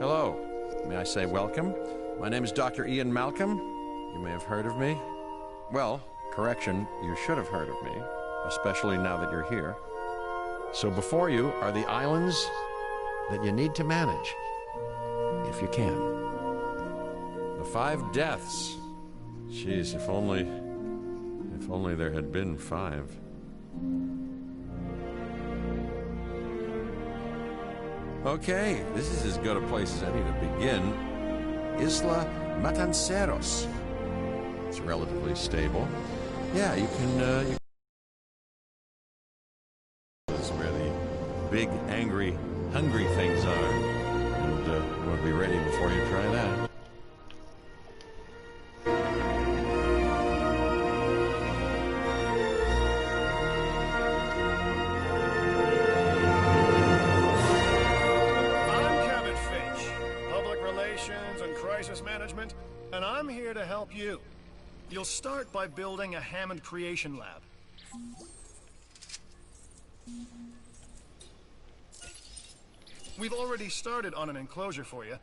Hello. May I say welcome? My name is Dr. Ian Malcolm. You may have heard of me. Well, correction, you should have heard of me, especially now that you're here. So before you are the islands that you need to manage, if you can. The 5 deaths. Jeez, if only there had been 5. Okay, this is as good a place as any to begin. Isla Matanceros. It's relatively stable. Yeah, you can, this is where the big, angry, hungry things are. And you want to be ready before you try that. Management, and I'm here to help you. You'll start by building a Hammond Creation Lab. We've already started on an enclosure for you.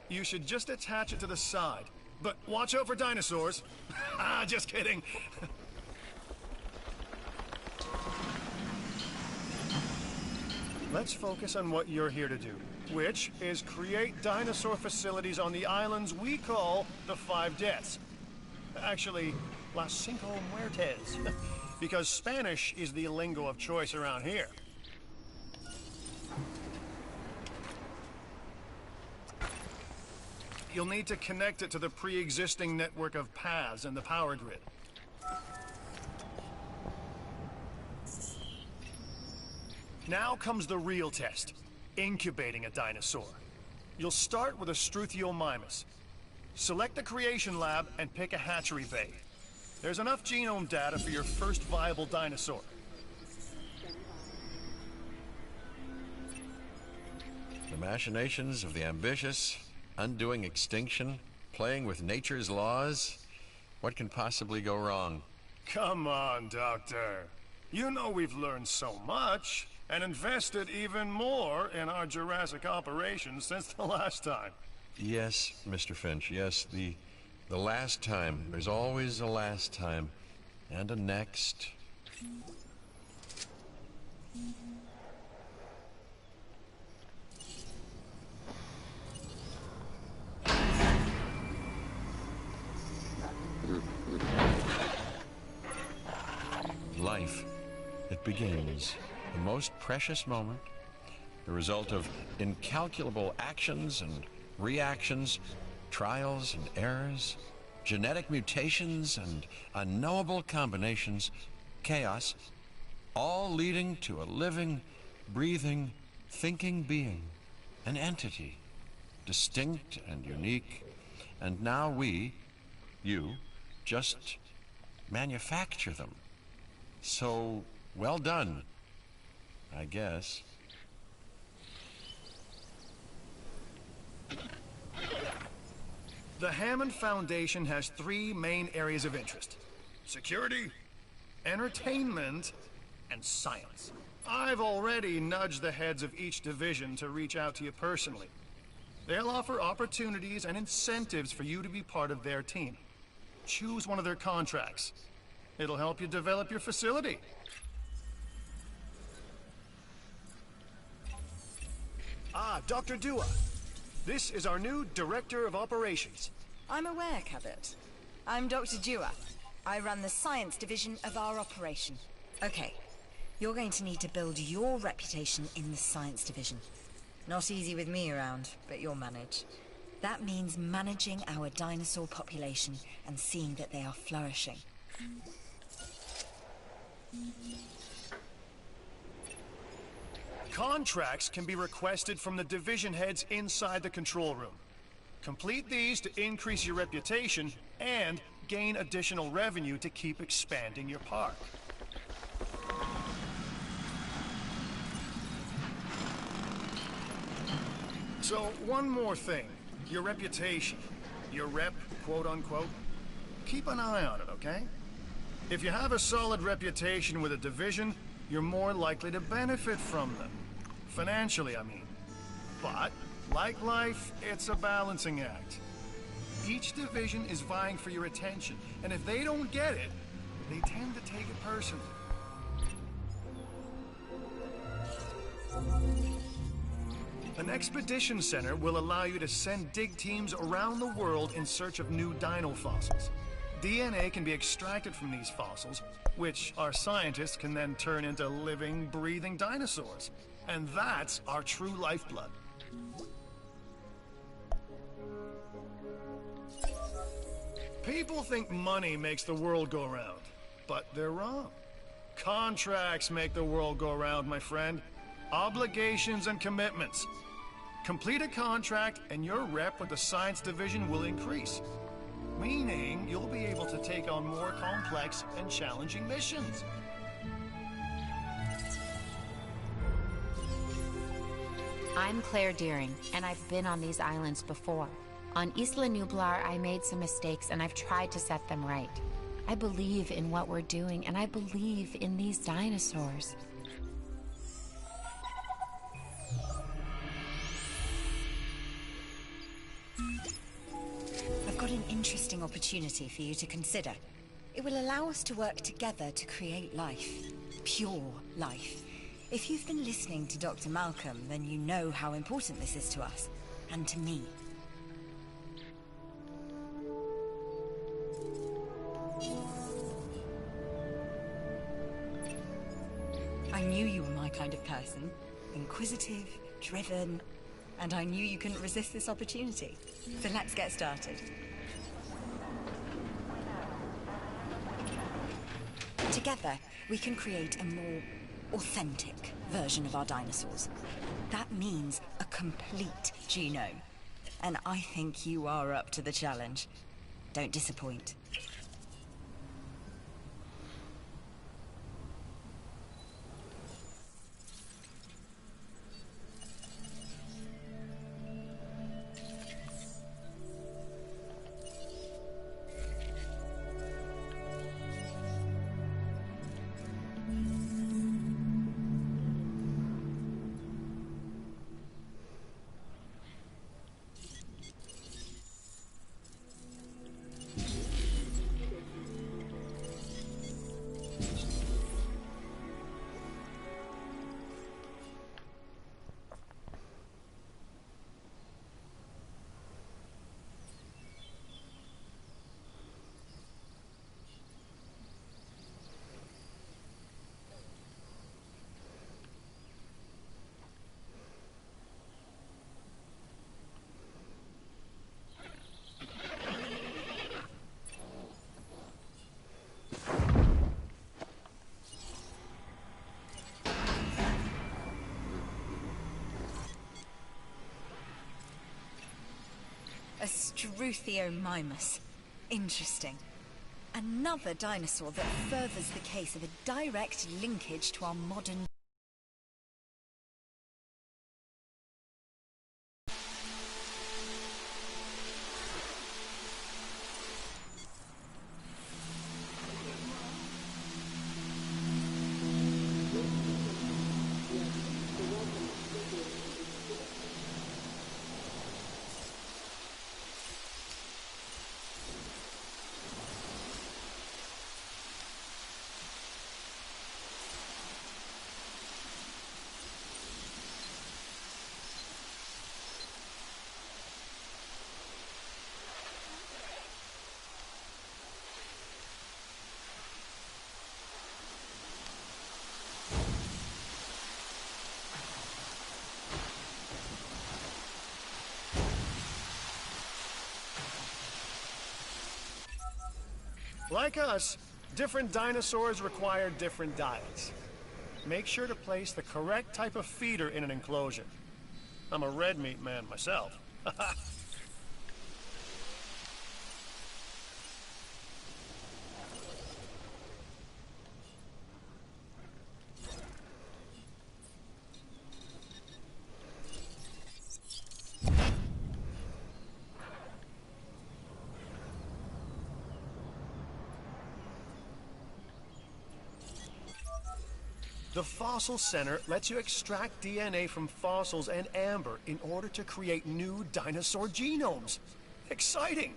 You should just attach it to the side. But watch out for dinosaurs. Just kidding. Let's focus on what you're here to do, which is create dinosaur facilities on the islands we call the 5 Deaths. Actually, Las Cinco Muertes, because Spanish is the lingo of choice around here. You'll need to connect it to the pre-existing network of paths and the power grid. Now comes the real test. Incubating a dinosaur. You'll start with a Struthiomimus. Select the creation lab and pick a hatchery bay. There's enough genome data for your first viable dinosaur. The machinations of the ambitious, undoing extinction, playing with nature's laws. What can possibly go wrong? Come on, Doctor. You know we've learned so much. And invested even more in our Jurassic operations since the last time. Yes, Mr. Finch, yes, the last time. There's always a last time. And a next. Life, it begins. The most precious moment, the result of incalculable actions and reactions, trials and errors, genetic mutations and unknowable combinations, chaos, all leading to a living, breathing, thinking being, an entity, distinct and unique, and now we, you, just manufacture them. So, well done. I guess. The Hammond Foundation has 3 main areas of interest: security, entertainment, and science. I've already nudged the heads of each division to reach out to you personally. They'll offer opportunities and incentives for you to be part of their team. Choose one of their contracts. It'll help you develop your facility. Dr. Dua. This is our new Director of Operations. I'm aware, Cabot. I'm Dr. Dua. I run the science division of our operation. Okay, you're going to need to build your reputation in the science division. Not easy with me around, but you'll manage. That means managing our dinosaur population and seeing that they are flourishing. Contracts can be requested from the division heads inside the control room. Complete these to increase your reputation and gain additional revenue to keep expanding your park. So, one more thing. Your reputation. Your rep, quote unquote. Keep an eye on it, okay? If you have a solid reputation with a division, you're more likely to benefit from them. Financially, I mean. But Like life, it's a balancing act. Each division is vying for your attention, and if they don't get it, they tend to take it personally. An expedition center will allow you to send dig teams around the world in search of new dino fossils. DNA can be extracted from these fossils, which our scientists can then turn into living, breathing dinosaurs. And that's our true lifeblood. People think money makes the world go round, but they're wrong. Contracts make the world go round, my friend. Obligations and commitments. Complete a contract and your rep with the science division will increase. Meaning you'll be able to take on more complex and challenging missions. I'm Claire Deering, and I've been on these islands before. On Isla Nublar, I made some mistakes, and I've tried to set them right. I believe in what we're doing, and I believe in these dinosaurs. I've got an interesting opportunity for you to consider. It will allow us to work together to create life. Pure life. If you've been listening to Dr. Malcolm, then you know how important this is to us, and to me. I knew you were my kind of person. Inquisitive, driven, and I knew you couldn't resist this opportunity. So let's get started. Together, we can create a more authentic version of our dinosaurs. That means a complete genome. And I think you are up to the challenge. Don't disappoint. A Struthiomimus. Interesting. Another dinosaur that furthers the case of a direct linkage to our modern... Like us, different dinosaurs require different diets. Make sure to place the correct type of feeder in an enclosure. I'm a red meat man myself. The Fossil Center lets you extract DNA from fossils and amber in order to create new dinosaur genomes. Exciting!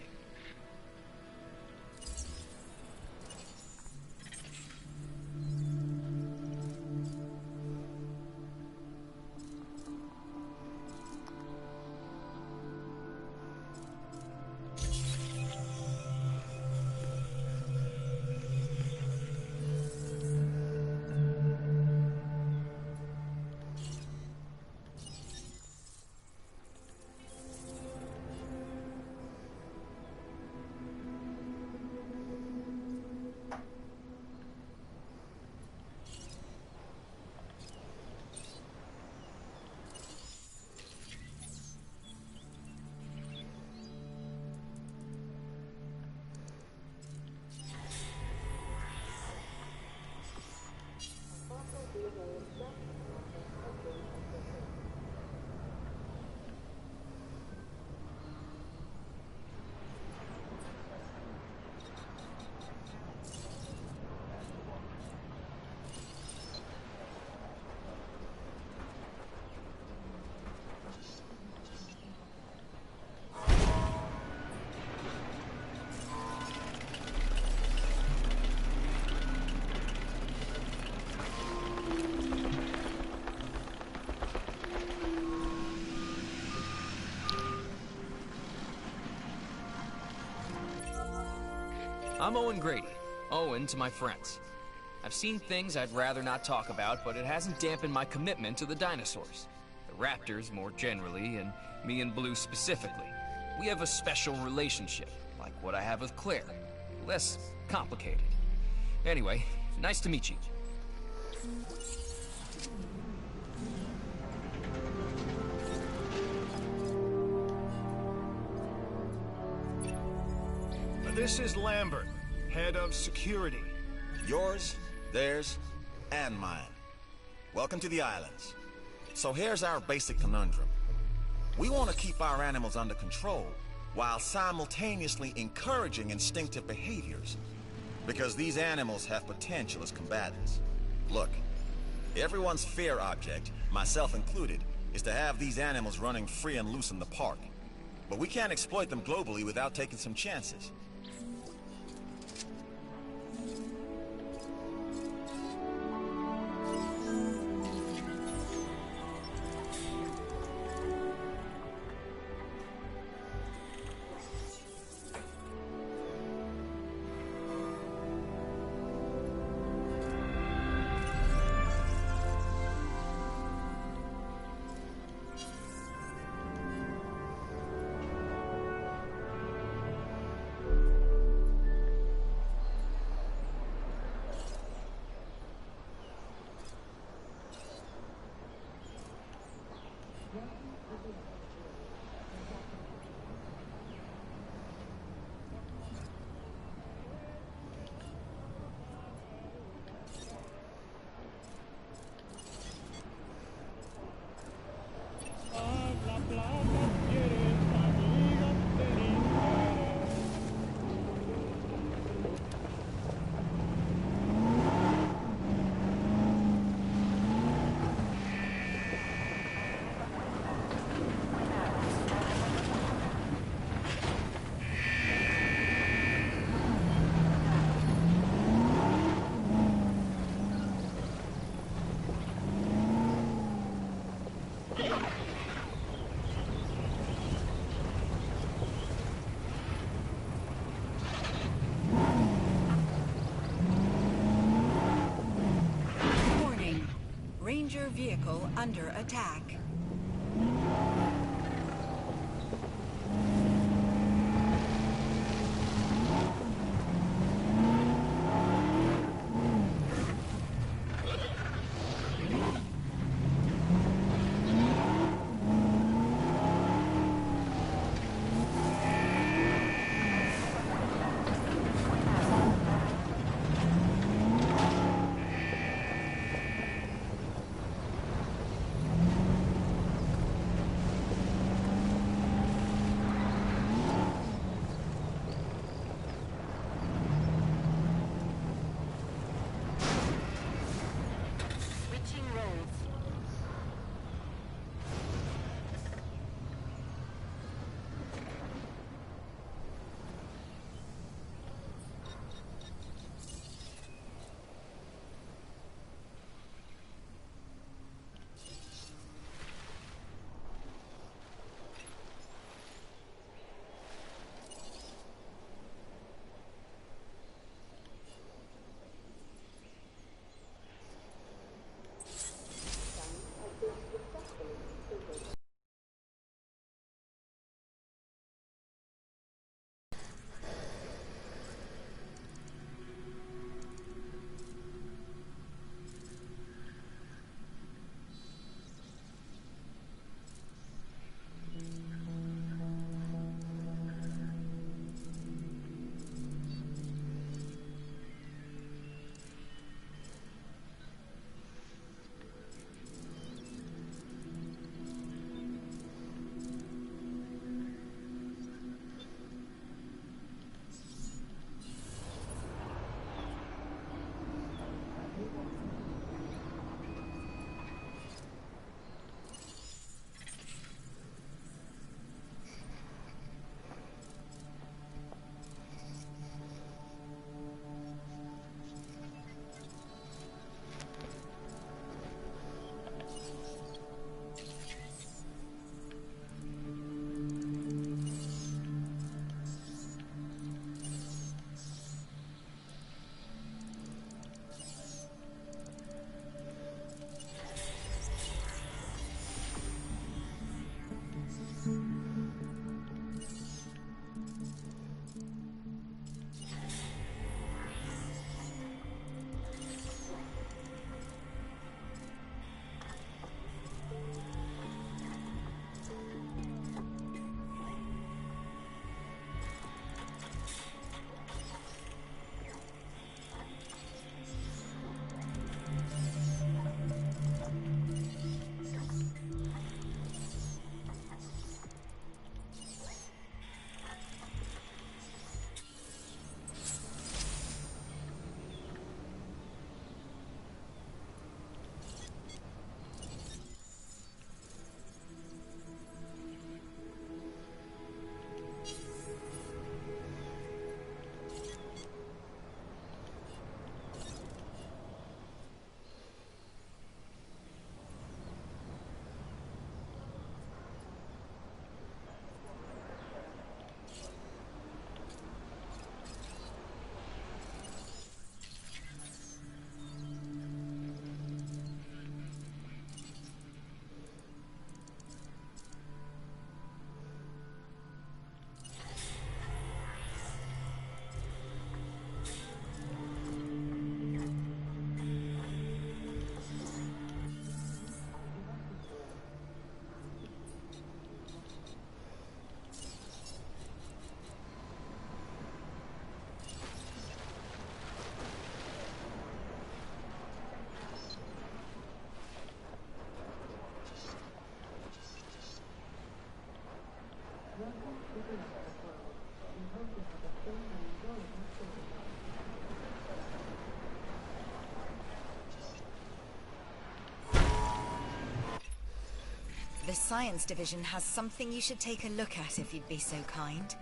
I'm Owen Grady. Owen to my friends. I've seen things I'd rather not talk about, but it hasn't dampened my commitment to the dinosaurs. The raptors more generally, and me and Blue specifically. We have a special relationship, like what I have with Claire. Less complicated. Anyway, nice to meet you. This is Lambert, head of security. Yours, theirs, and mine. Welcome to the islands. So here's our basic conundrum. We want to keep our animals under control while simultaneously encouraging instinctive behaviors. Because these animals have potential as combatants. Look, everyone's fear object, myself included, is to have these animals running free and loose in the park. But we can't exploit them globally without taking some chances. Ranger vehicle under attack. The Science Division has something you should take a look at if you'd be so kind.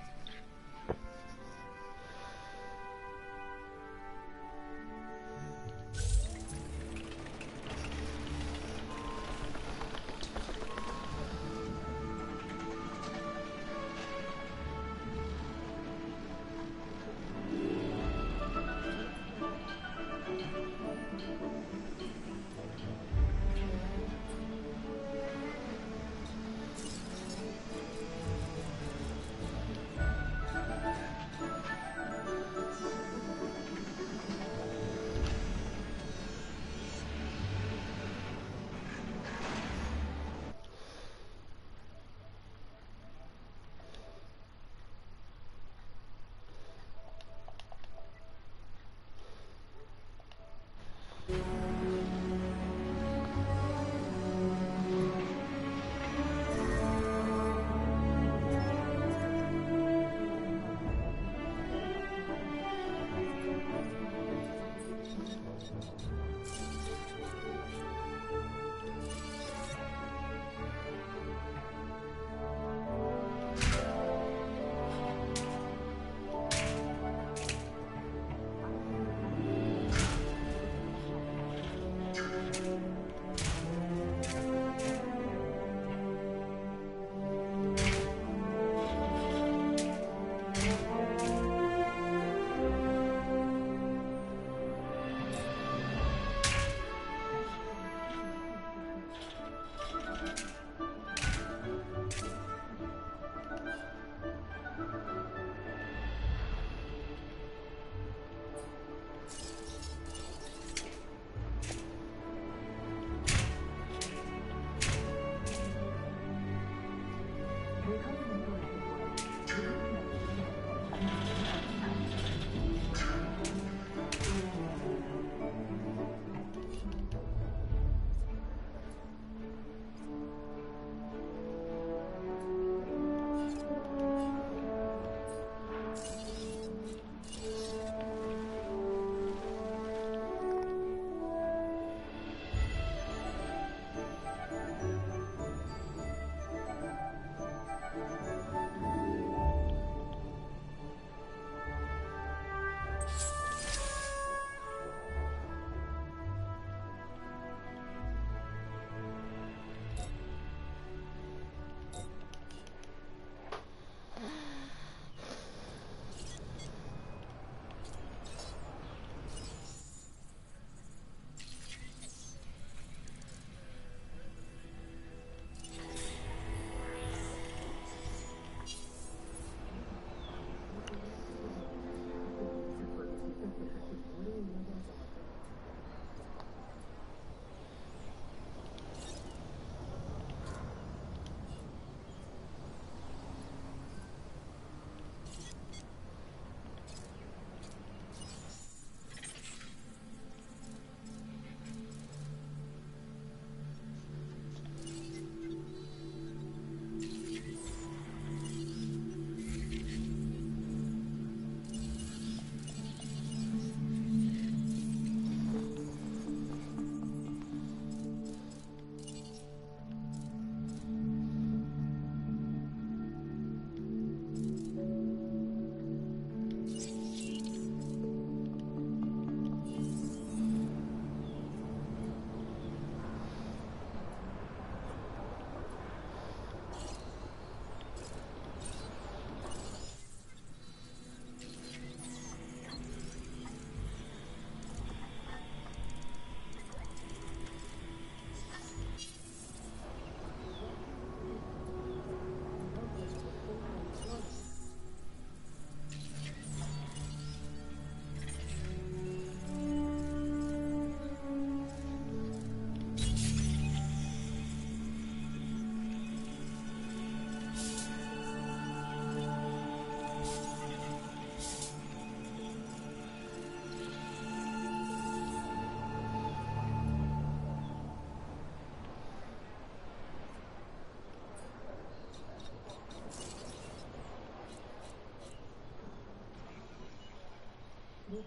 An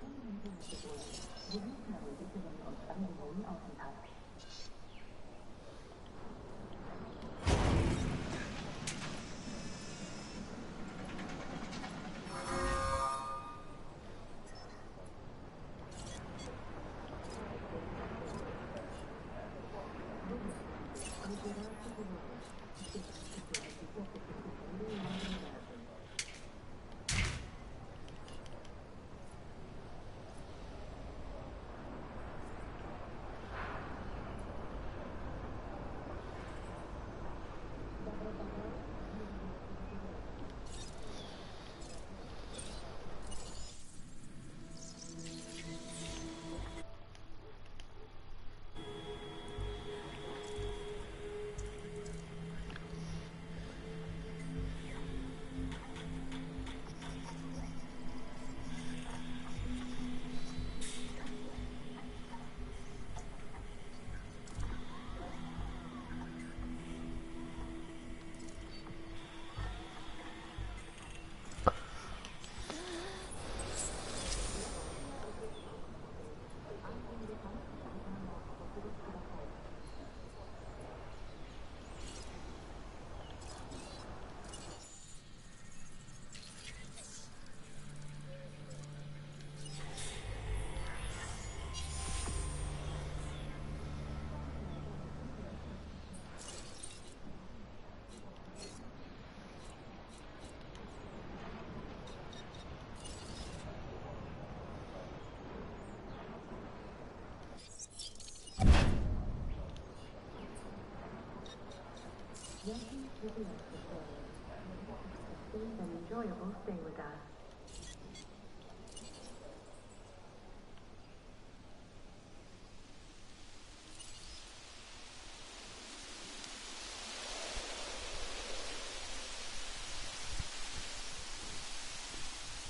enjoyable stay with us.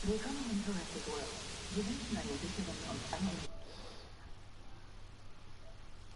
Willkommen im Jurassic World. Wir wünschen eine sichere und angenehme